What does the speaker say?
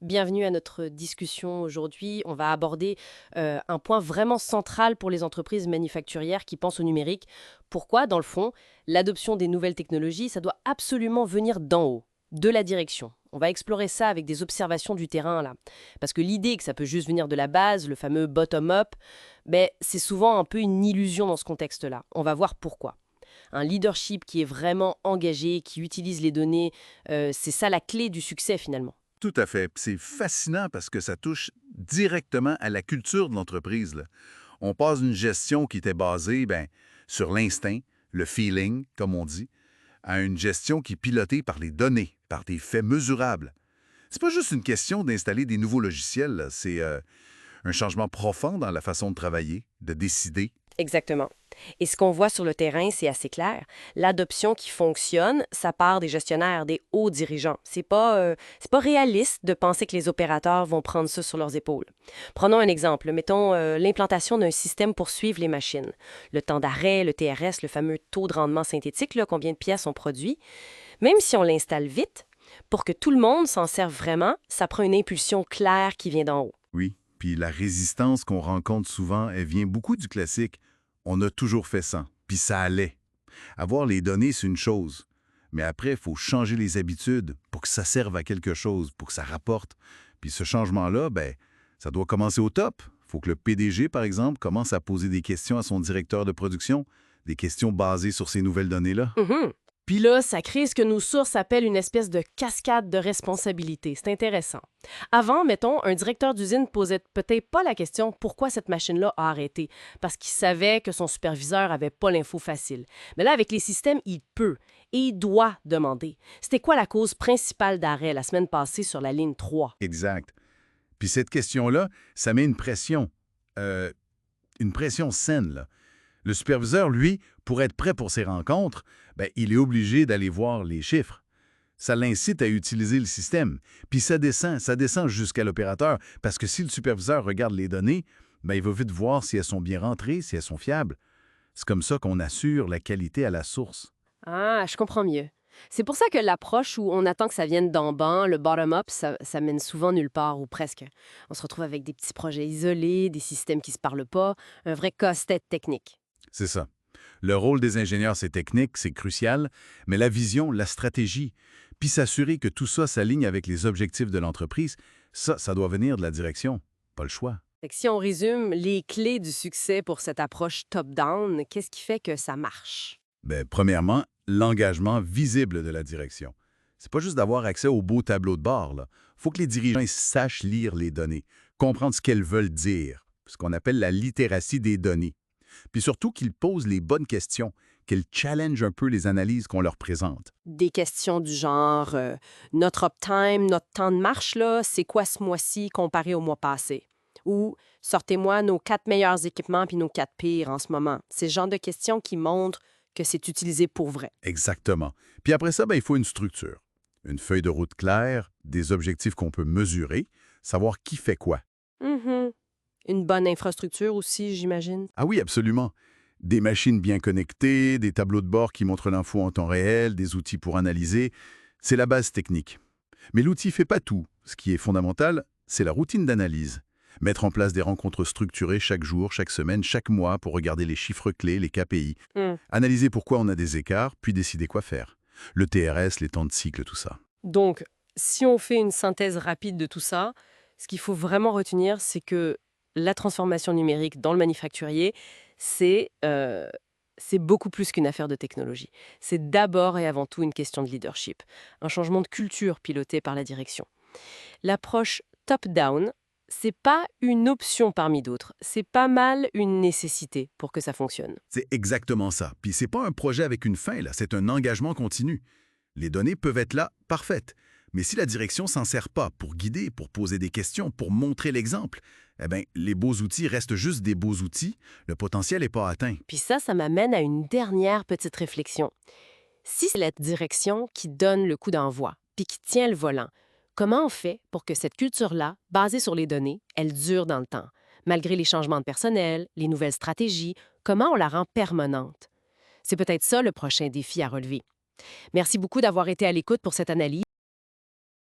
Bienvenue à notre discussion aujourd'hui. On va aborder un point vraiment central pour les entreprises manufacturières qui pensent au numérique. Pourquoi, dans le fond, l'adoption des nouvelles technologies, ça doit absolument venir d'en haut, de la direction. On va explorer ça avec des observations du terrain, là. Parce que l'idée que ça peut juste venir de la base, le fameux bottom-up, c'est souvent un peu une illusion dans ce contexte-là. On va voir pourquoi. Un leadership qui est vraiment engagé, qui utilise les données, c'est ça la clé du succès finalement. Tout à fait. Puis c'est fascinant parce que ça touche directement à la culture de l'entreprise, là. On passe d'une gestion qui était basée sur l'instinct, le feeling, comme on dit, à une gestion qui est pilotée par les données, par des faits mesurables. C'est pas juste une question d'installer des nouveaux logiciels, là. C'est un changement profond dans la façon de travailler, de décider. Exactement. Et ce qu'on voit sur le terrain, c'est assez clair. L'adoption qui fonctionne, ça part des gestionnaires, des hauts dirigeants. C'est pas réaliste de penser que les opérateurs vont prendre ça sur leurs épaules. Prenons un exemple. Mettons l'implantation d'un système pour suivre les machines. Le temps d'arrêt, le TRS, le fameux taux de rendement synthétique, là, combien de pièces on produit. Même si on l'installe vite, pour que tout le monde s'en serve vraiment, ça prend une impulsion claire qui vient d'en haut. Oui. Puis la résistance qu'on rencontre souvent, elle vient beaucoup du classique. On a toujours fait ça, puis ça allait. Avoir les données, c'est une chose. Mais après, il faut changer les habitudes pour que ça serve à quelque chose, pour que ça rapporte. Puis ce changement-là, ça doit commencer au top. Il faut que le PDG, par exemple, commence à poser des questions à son directeur de production, des questions basées sur ces nouvelles données-là. Mhm. Puis là, ça crée ce que nos sources appellent une espèce de cascade de responsabilité. C'est intéressant. Avant, mettons, un directeur d'usine posait peut-être pas la question pourquoi cette machine-là a arrêté, parce qu'il savait que son superviseur avait pas l'info facile. Mais là, avec les systèmes, il peut et il doit demander. C'était quoi la cause principale d'arrêt la semaine passée sur la ligne 3? Exact. Puis cette question-là, ça met euh, une pression saine, là. Le superviseur, lui, pour être prêt pour ses rencontres, il est obligé d'aller voir les chiffres. Ça l'incite à utiliser le système. Puis ça descend jusqu'à l'opérateur, parce que si le superviseur regarde les données, il va vite voir si elles sont bien rentrées, si elles sont fiables. C'est comme ça qu'on assure la qualité à la source. Ah, je comprends mieux. C'est pour ça que l'approche où on attend que ça vienne d'en bas, le bottom-up, ça mène souvent nulle part, ou presque. On se retrouve avec des petits projets isolés, des systèmes qui se parlent pas, un vrai casse-tête technique. C'est ça. Le rôle des ingénieurs, c'est technique, c'est crucial, mais la vision, la stratégie, puis s'assurer que tout ça s'aligne avec les objectifs de l'entreprise, ça doit venir de la direction. Pas le choix. Fait que si on résume les clés du succès pour cette approche top-down, qu'est-ce qui fait que ça marche? Premièrement, l'engagement visible de la direction. C'est pas juste d'avoir accès au beau tableau de bord, là. Faut que les dirigeants sachent lire les données, comprendre ce qu'elles veulent dire, ce qu'on appelle la littératie des données. Puis surtout qu'ils posent les bonnes questions, qu'ils challengent un peu les analyses qu'on leur présente. Des questions du genre notre uptime, notre temps de marche, là, c'est quoi ce mois-ci comparé au mois passé? Ou sortez-moi nos 4 meilleurs équipements puis nos 4 pires en ce moment. C'est le genre de questions qui montrent que c'est utilisé pour vrai. Exactement. Puis après ça, il faut une structure. Une feuille de route claire, des objectifs qu'on peut mesurer, savoir qui fait quoi. Mhm. Une bonne infrastructure aussi, j'imagine. Ah oui, absolument. Des machines bien connectées, des tableaux de bord qui montrent l'info en temps réel, des outils pour analyser. C'est la base technique. Mais l'outil ne fait pas tout. Ce qui est fondamental, c'est la routine d'analyse. Mettre en place des rencontres structurées chaque jour, chaque semaine, chaque mois pour regarder les chiffres clés, les KPI. Hmm. Analyser pourquoi on a des écarts, puis décider quoi faire. Le TRS, les temps de cycle, tout ça. Donc, si on fait une synthèse rapide de tout ça, ce qu'il faut vraiment retenir, c'est que la transformation numérique dans le manufacturier, c'est beaucoup plus qu'une affaire de technologie. C'est d'abord et avant tout une question de leadership, un changement de culture piloté par la direction. L'approche top-down, c'est pas une option parmi d'autres, c'est pas mal une nécessité pour que ça fonctionne. C'est exactement ça. Puis c'est pas un projet avec une fin, là, c'est un engagement continu. Les données peuvent être là, parfaites. Mais si la direction s'en sert pas pour guider, pour poser des questions, pour montrer l'exemple, les beaux outils restent juste des beaux outils, le potentiel n'est pas atteint. Puis ça m'amène à une dernière petite réflexion. Si c'est la direction qui donne le coup d'envoi, puis qui tient le volant, comment on fait pour que cette culture-là, basée sur les données, elle dure dans le temps? Malgré les changements de personnel, les nouvelles stratégies, comment on la rend permanente? C'est peut-être ça le prochain défi à relever. Merci beaucoup d'avoir été à l'écoute pour cette analyse.